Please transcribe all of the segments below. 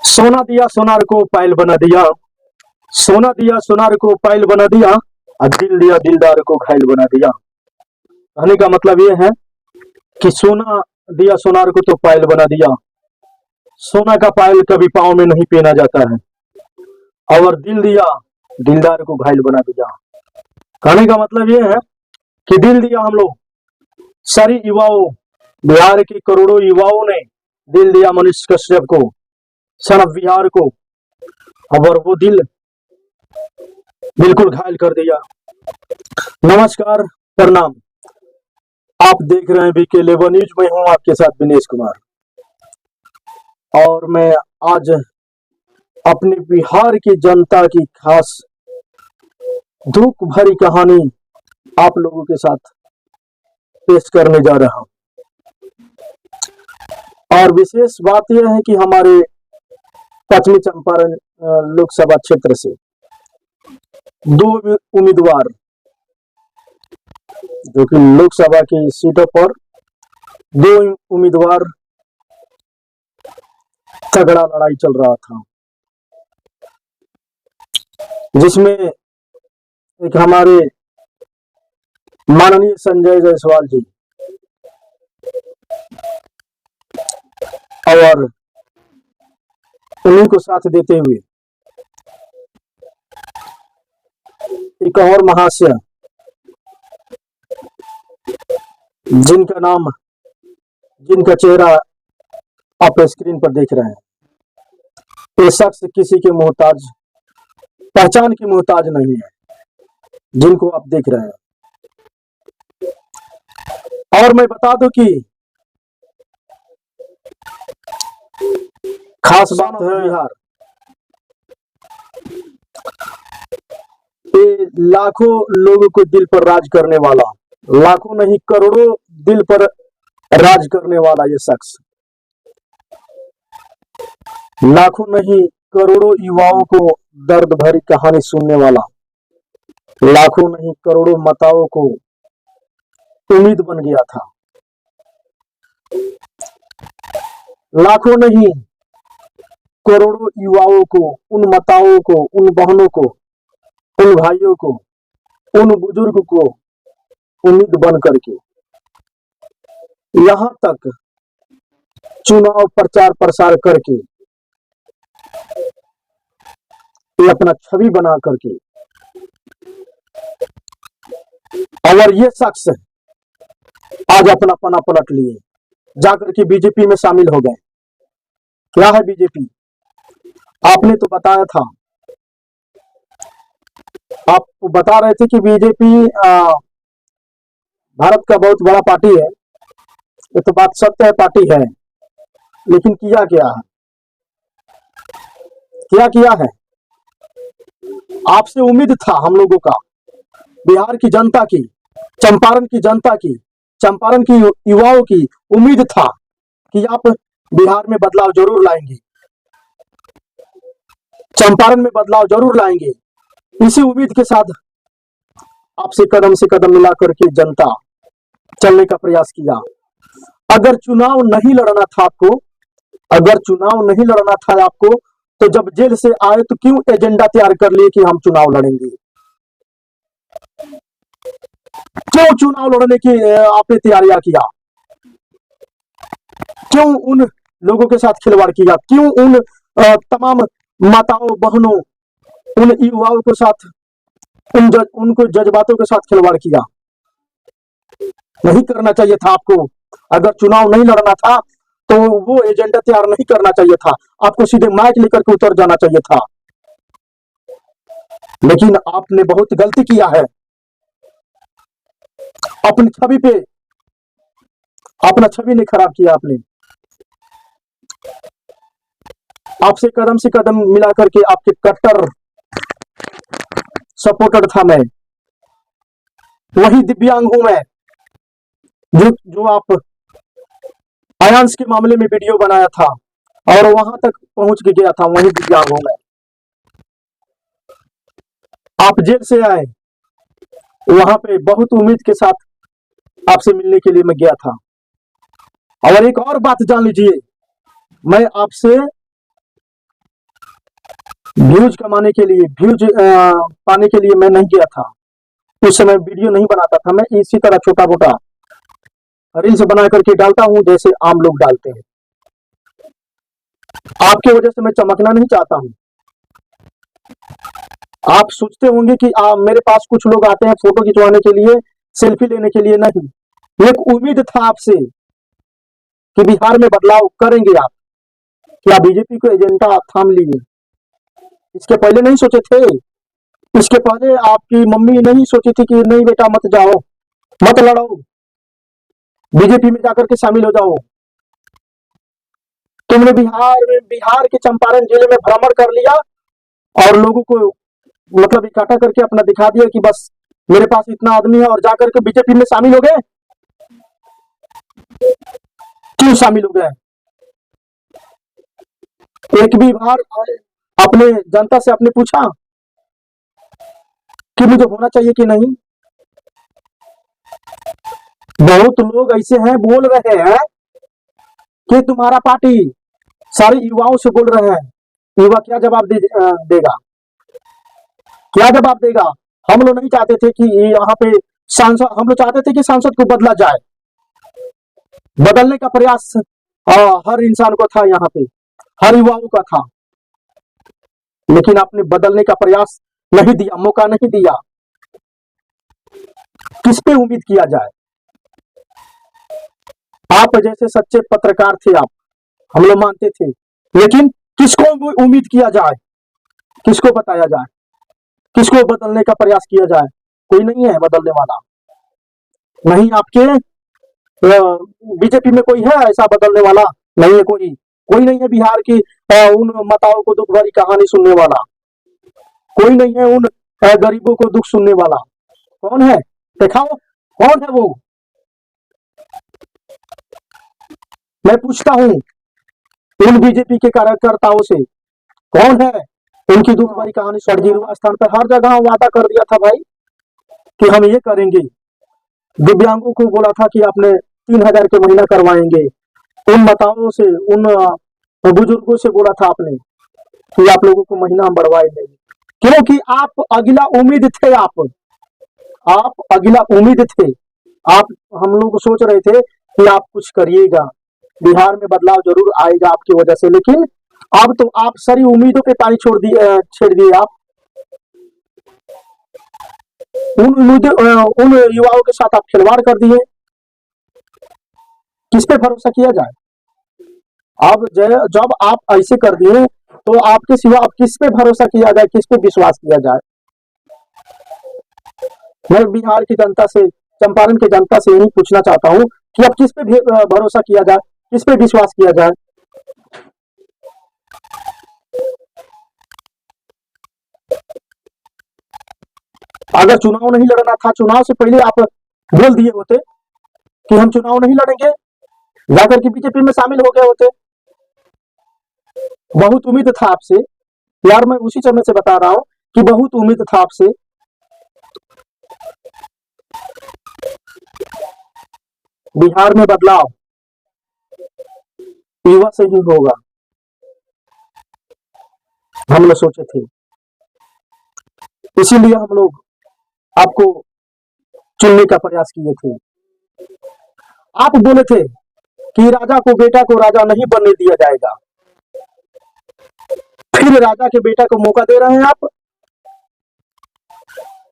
सोना दिया सोनार को पायल बना दिया। सोना दिया सोनार को पायल बना दिया और दिल दिया दिलदार को घायल बना दिया। कहने का मतलब ये है कि सोना दिया सोनार को तो पायल बना दिया। सोना का पायल कभी पाँव में नहीं पहना जाता है। और दिल दिया दिलदार को घायल बना दिया। कहने का मतलब ये है कि दिल दिया हम लोग सारी युवाओं, बिहार के करोड़ों युवाओं ने दिल दिया मनीष कश्यप को, सन ऑफ बिहार को, और वो दिल बिल्कुल घायल कर दिया। नमस्कार, प्रणाम। आप देख रहे हैं बीके 11 न्यूज में हूं आपके साथ दिनेश कुमार। और मैं आज अपने बिहार की जनता की खास दुख भरी कहानी आप लोगों के साथ पेश करने जा रहा हूं। और विशेष बात यह है कि हमारे पश्चिमी चंपारण लोकसभा क्षेत्र से दो उम्मीदवार जो कि लोकसभा की सीटों पर दो उम्मीदवार तगड़ा लड़ाई चल रहा था, जिसमें एक हमारे माननीय संजय जायसवाल जी और उन्हीं को साथ देते हुए एक और महाशय जिनका नाम, जिनका चेहरा आप स्क्रीन पर देख रहे हैं, ये शख्स किसी के मोहताज, पहचान की मोहताज नहीं है, जिनको आप देख रहे हैं। और मैं बता दूं कि खास बात है बिहार, ये लाखों लोगों को दिल पर राज करने वाला, लाखों नहीं करोड़ों दिल पर राज करने वाला ये शख्स, लाखों नहीं करोड़ों युवाओं को दर्द भरी कहानी सुनने वाला, लाखों नहीं करोड़ों माताओं को उम्मीद बन गया था, लाखों नहीं करोड़ों युवाओं को, उन माताओं को, उन बहनों को, उन भाइयों को, उन बुजुर्ग को उम्मीद बन करके यहां तक चुनाव प्रचार प्रसार करके ये अपना छवि बना करके, और ये शख्स आज अपना पना पलट लिए, जाकर के बीजेपी में शामिल हो गए। क्या है बीजेपी? आपने तो बताया था, आप बता रहे थे कि बीजेपी भारत का बहुत बड़ा पार्टी है। ये तो बात सत्य है, पार्टी है, लेकिन किया क्या है? क्या किया है? आपसे उम्मीद था हम लोगों का, बिहार की जनता की, चंपारण की जनता की, चंपारण की युवाओं की उम्मीद था कि आप बिहार में बदलाव जरूर लाएंगे, चंपारण में बदलाव जरूर लाएंगे। इसी उम्मीद के साथ आपसे कदम से कदम मिलाकर के जनता चलने का प्रयास किया। अगर चुनाव नहीं लड़ना था आपको, अगर चुनाव नहीं लड़ना था आपको, तो जब जेल से आए तो क्यों एजेंडा तैयार कर लिए कि हम चुनाव लड़ेंगे? क्यों चुनाव लड़ने की आपने तैयारियां किया? क्यों उन लोगों के साथ खिलवाड़ किया? क्यों उन तमाम माताओं, बहनों, उन युवाओं के साथ, उनको जज्बातों के साथ खिलवाड़ किया? नहीं करना चाहिए था आपको। अगर चुनाव नहीं लड़ना था तो वो एजेंडा तैयार नहीं करना चाहिए था, आपको सीधे माइक लेकर के उतर जाना चाहिए था। लेकिन आपने बहुत गलती किया है, अपनी छवि पे अपना छवि नहीं खराब किया आपने। आपसे कदम मिला करके आपके कट्टर सपोर्टर था मैं, वही दिव्यांग हूं मैं, जो आप आयांश के मामले में वीडियो बनाया था और वहां तक पहुंच के गया था, वही दिव्यांग हूं मैं। आप जेल से आए, वहां पे बहुत उम्मीद के साथ आपसे मिलने के लिए मैं गया था। और एक और बात जान लीजिए, मैं आपसे व्यूज कमाने के लिए, व्यूज पाने के लिए मैं नहीं गया था। उस समय वीडियो नहीं बनाता था, मैं इसी तरह छोटा मोटा रील्स बना करके डालता हूँ जैसे आम लोग डालते हैं। आपके वजह से मैं चमकना नहीं चाहता हूँ। आप सोचते होंगे कि मेरे पास कुछ लोग आते हैं फोटो खिंचवाने के लिए, सेल्फी लेने के लिए। नहीं, एक उम्मीद था आपसे कि बिहार में बदलाव करेंगे आप, क्या बीजेपी को एजेंडा थाम लिए। इसके पहले नहीं सोचे थे? इसके पहले आपकी मम्मी नहीं सोची थी कि नहीं बेटा मत जाओ, मत लड़ो, बीजेपी में जाकर के शामिल हो जाओ? तुमने बिहार के चंपारण जिले में भ्रमण कर लिया और लोगों को मतलब इकट्ठा करके अपना दिखा दिया कि बस मेरे पास इतना आदमी है, और जाकर के बीजेपी में शामिल हो गए। क्यों शामिल हो गए? एक भी बार अपने जनता से आपने पूछा कि मुझे होना चाहिए कि नहीं? बहुत लोग ऐसे हैं बोल रहे हैं कि तुम्हारा पार्टी सारे युवाओं से बोल रहे हैं। युवा क्या जवाब देगा? क्या जवाब देगा? हम लोग नहीं चाहते थे कि यहाँ पे सांसद, हम लोग चाहते थे कि सांसद को बदला जाए। बदलने का प्रयास हर इंसान को था, यहाँ पे हर युवाओं का था, लेकिन आपने बदलने का प्रयास नहीं दिया, मौका नहीं दिया। किस पे उम्मीद किया जाए? आप जैसे सच्चे पत्रकार थे आप, हम लोग मानते थे, लेकिन किसको उम्मीद किया जाए, किसको बताया जाए, किसको बदलने का प्रयास किया जाए? कोई नहीं है बदलने वाला। नहीं आपके बीजेपी में कोई है ऐसा बदलने वाला? नहीं है कोई। कोई नहीं है बिहार की उन माताओं को दुख भरी कहानी सुनने वाला। कोई नहीं है उन गरीबों को दुख सुनने वाला। कौन है? दिखाओ, कौन है वो? मैं पूछता हूँ उन बीजेपी के कार्यकर्ताओं से, कौन है? उनकी दुख भरी कहानी सरजीवा स्थान पर हर जगह वादा कर दिया था भाई कि हम ये करेंगे। दिव्यांगों को बोला था कि आपने 3,000 के महीना करवाएंगे। उन माताओं से, उन बुजुर्गों से बोला था आपने कि आप लोगों को महीना हम बढ़वाएंगे, क्योंकि आप अगला उम्मीद थे। आप अगला उम्मीद थे। आप, हम लोग सोच रहे थे कि आप कुछ करिएगा, बिहार में बदलाव जरूर आएगा आपकी वजह से, लेकिन अब तो आप सारी उम्मीदों पे पानी छोड़ दिए, छेड़ दिए आप। उन युवाओं के साथ आप खिलवाड़ कर दिए। किस पे भरोसा किया जाए? अब जब आप ऐसे कर दिए तो आपके सिवा अब किस पे भरोसा किया जाए, किस पे विश्वास किया जाए? मैं बिहार की जनता से, चंपारण की जनता से यही पूछना चाहता हूँ कि अब किस पे भरोसा किया जाए, किस पे विश्वास किया जाए? अगर चुनाव नहीं लड़ना था, चुनाव से पहले आप बोल दिए होते कि हम चुनाव नहीं लड़ेंगे, जाकर के बीजेपी में शामिल हो गए होते। बहुत उम्मीद था आपसे यार, मैं उसी समय से बता रहा हूँ कि बहुत उम्मीद था आपसे। बिहार में बदलाव युवा से ही होगा, हम लोग सोचे थे। इसीलिए हम लोग आपको चुनने का प्रयास किए थे। आप बोले थे कि राजा को, बेटा को राजा नहीं बनने दिया जाएगा। फिर राजा के बेटा को मौका दे रहे हैं आप।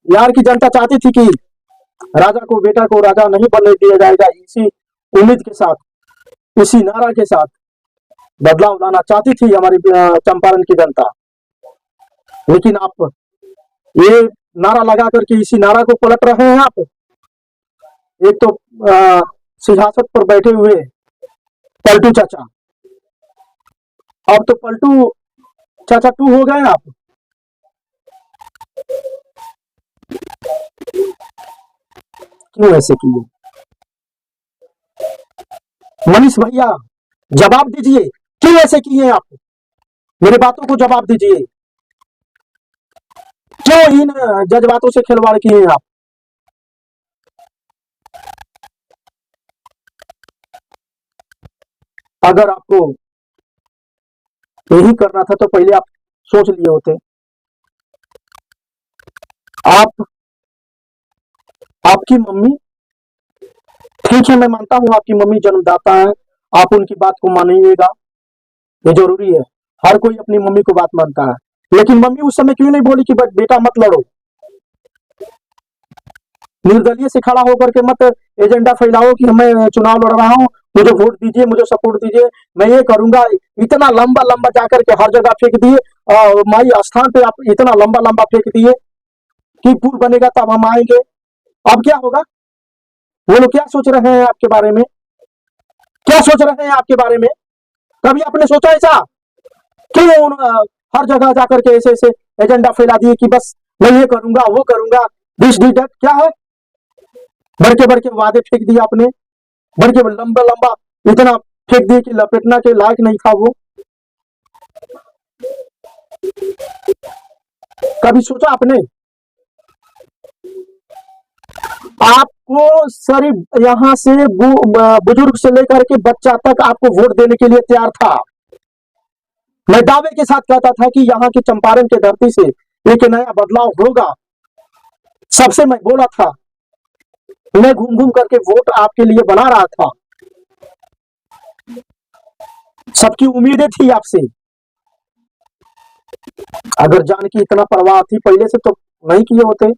बिहार की जनता चाहती थी कि राजा को, बेटा को राजा नहीं बनने दिया जाएगा। इसी उम्मीद के साथ, इसी नारा के साथ बदलाव लाना चाहती थी हमारी चंपारण की जनता। लेकिन आप ये नारा लगा करके इसी नारा को पलट रहे हैं आप। एक तो सिंहासन पर बैठे हुए पलटू चाचा, अब तो पलटू चाचा टू हो गए आप। क्यों ऐसे किए? मनीष भैया जवाब दीजिए, क्यों ऐसे किए आप? मेरे बातों को जवाब दीजिए, क्यों इन जज्बातों से खिलवाड़ किए हैं आप? अगर आपको यही करना था तो पहले आप सोच लिए होते। आप आपकी मम्मी, ठीक है मैं मानता हूँ आपकी मम्मी जन्मदाता है, आप उनकी बात को मानिएगा, ये जरूरी है। हर कोई अपनी मम्मी को बात मानता है, लेकिन मम्मी उस समय क्यों नहीं बोली कि बेटा मत लड़ो, निर्दलीय से खड़ा होकर के मत एजेंडा फैलाओ कि मैं चुनाव लड़ रहा हूँ, मुझे वोट दीजिए, मुझे सपोर्ट दीजिए, मैं ये करूंगा। इतना लंबा लंबा जाकर के हर जगह फेंक दिए, माई स्थान पे आप इतना लंबा लंबा फेंक दिए कि पुल बनेगा तब हम आएंगे। अब क्या होगा? वो लोग क्या सोच रहे हैं आपके बारे में, क्या सोच रहे हैं आपके बारे में? कभी आपने सोचा ऐसा? क्यों हर जगह जाकर के ऐसे ऐसे एजेंडा फैला दिए कि बस मैं ये करूंगा वो करूंगा, दिस डी दैट, क्या है? बढ़ के वादे फेंक दिए आपने, बढ़ के लंबा लंबा इतना फेंक दिए कि लपेटना के लायक नहीं था वो। कभी सोचा आपने? आपको सिर्फ यहाँ से बुजुर्ग से लेकर के बच्चा तक आपको वोट देने के लिए तैयार था। मैं दावे के साथ कहता था कि यहाँ की चंपारण की धरती से एक नया बदलाव होगा। सबसे मैं बोला था, मैं घूम घूम करके वोट आपके लिए बना रहा था, सबकी उम्मीदें थी आपसे। अगर जान की इतना परवाह थी पहले से तो नहीं किए होते।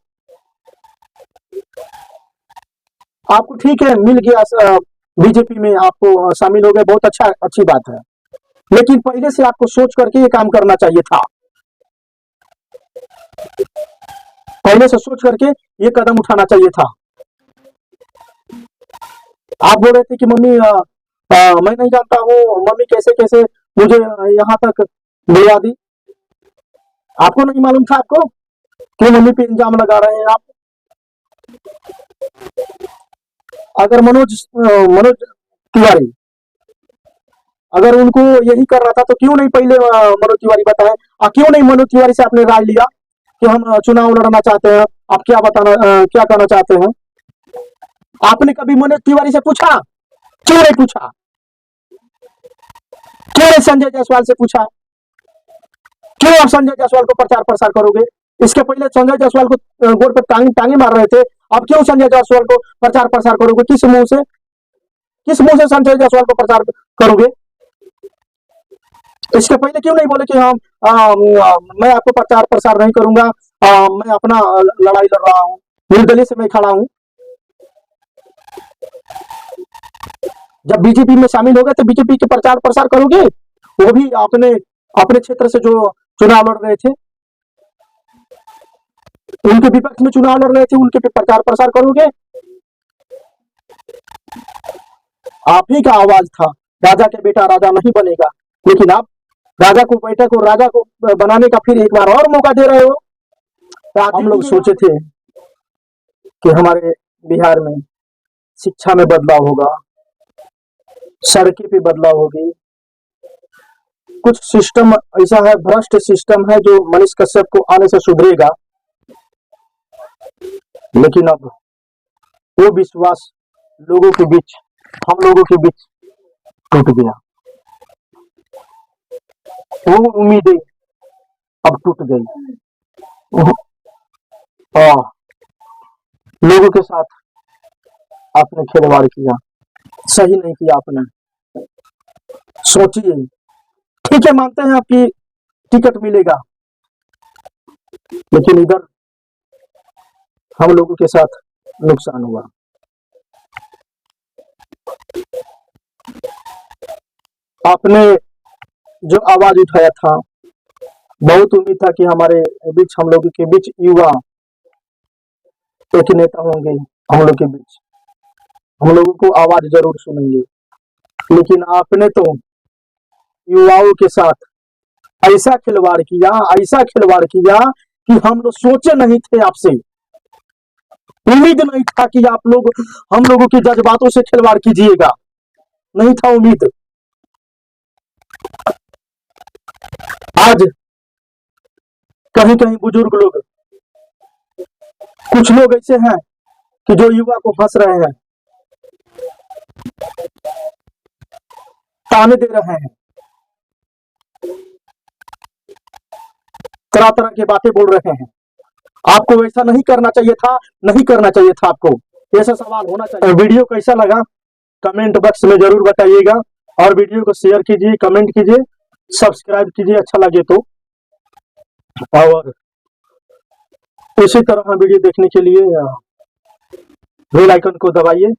आपको ठीक है मिल गया, बीजेपी में आपको शामिल हो गए, बहुत अच्छा, अच्छी बात है, लेकिन पहले से आपको सोच करके ये काम करना चाहिए था। पहले से सोच करके ये कदम उठाना चाहिए था। आप बोल रहे थे कि मम्मी मैं नहीं जानता हूँ मम्मी कैसे कैसे मुझे यहाँ तक बुला दी। आपको नहीं मालूम था आपको कि मम्मी पे इल्जाम लगा रहे हैं आप? अगर मनोज तिवारी, अगर उनको यही कर रहा था तो क्यों नहीं पहले मनोज तिवारी बताए? क्यों नहीं मनोज तिवारी से आपने राय लिया कि हम चुनाव लड़ना चाहते हैं, आप क्या बताना क्या करना चाहते हैं? आपने कभी मनोज तिवारी से पूछा? क्यों नहीं पूछा? क्यों नहीं संजय जायसवाल से पूछा? क्यों आप संजय जायसवाल को प्रचार प्रसार करोगे? इसके पहले संजय जायसवाल को गोड़ पे टांगे मार रहे थे, अब क्यों संजय जायसवाल को प्रचार प्रसार करोगे? किस मुंह से संजय जायसवाल को प्रचार करोगे? इसके पहले क्यों नहीं बोले कि हम मैं आपको प्रचार प्रसार नहीं करूंगा, मैं अपना लड़ाई लड़ रहा हूँ, निर्दलीय से मैं खड़ा हूँ। जब बीजेपी में शामिल हो गए तो बीजेपी के प्रचार प्रसार करोगे, वो भी अपने अपने क्षेत्र से जो चुनाव लड़ रहे थे, उनके विपक्ष में चुनाव लड़ रहे थे, उनके पे प्रचार प्रसार करोगे? आप ही का आवाज था, राजा के बेटा राजा नहीं बनेगा, लेकिन आप राजा को बेटे को राजा को बनाने का फिर एक बार और मौका दे रहे हो। हम लोग सोचे थे कि हमारे बिहार में शिक्षा में बदलाव होगा, सड़कें पे बदलाव होगी, कुछ सिस्टम ऐसा है, भ्रष्ट सिस्टम है जो मनीष कश्यप को आने से सुधरेगा, लेकिन अब वो विश्वास लोगों के बीच, हम लोगों के बीच टूट गया। वो उम्मीदें अब टूट गई। लोगों के साथ आपने खिलवाड़ किया, सही नहीं किया आपने। सोचिए, ठीक है मानते हैं आपकी टिकट मिलेगा, लेकिन इधर हम लोगों के साथ नुकसान हुआ। आपने जो आवाज उठाया था, बहुत उम्मीद था कि हमारे बीच, हम लोगों के बीच युवा एक नेता होंगे, हम लोग के बीच हम लोगों को आवाज जरूर सुनेंगे, लेकिन आपने तो युवाओं के साथ ऐसा खिलवाड़ किया कि हम लोग सोचे नहीं थे आपसे, उम्मीद नहीं था कि आप लोग हम लोगों के जज्बातों से खिलवाड़ कीजिएगा, नहीं था उम्मीद। आज कहीं कहीं बुजुर्ग लोग, कुछ लोग ऐसे हैं कि जो युवा को फंस रहे हैं, ताने दे रहे हैं, तरह तरह की बातें बोल रहे हैं। आपको वैसा नहीं करना चाहिए था, नहीं करना चाहिए था आपको, ऐसा सवाल होना चाहिए। वीडियो कैसा लगा कमेंट बॉक्स में जरूर बताइएगा, और वीडियो को शेयर कीजिए, कमेंट कीजिए, सब्सक्राइब कीजिए अच्छा लगे तो, और इसी तरह वीडियो देखने के लिए बेल आइकन को दबाइए।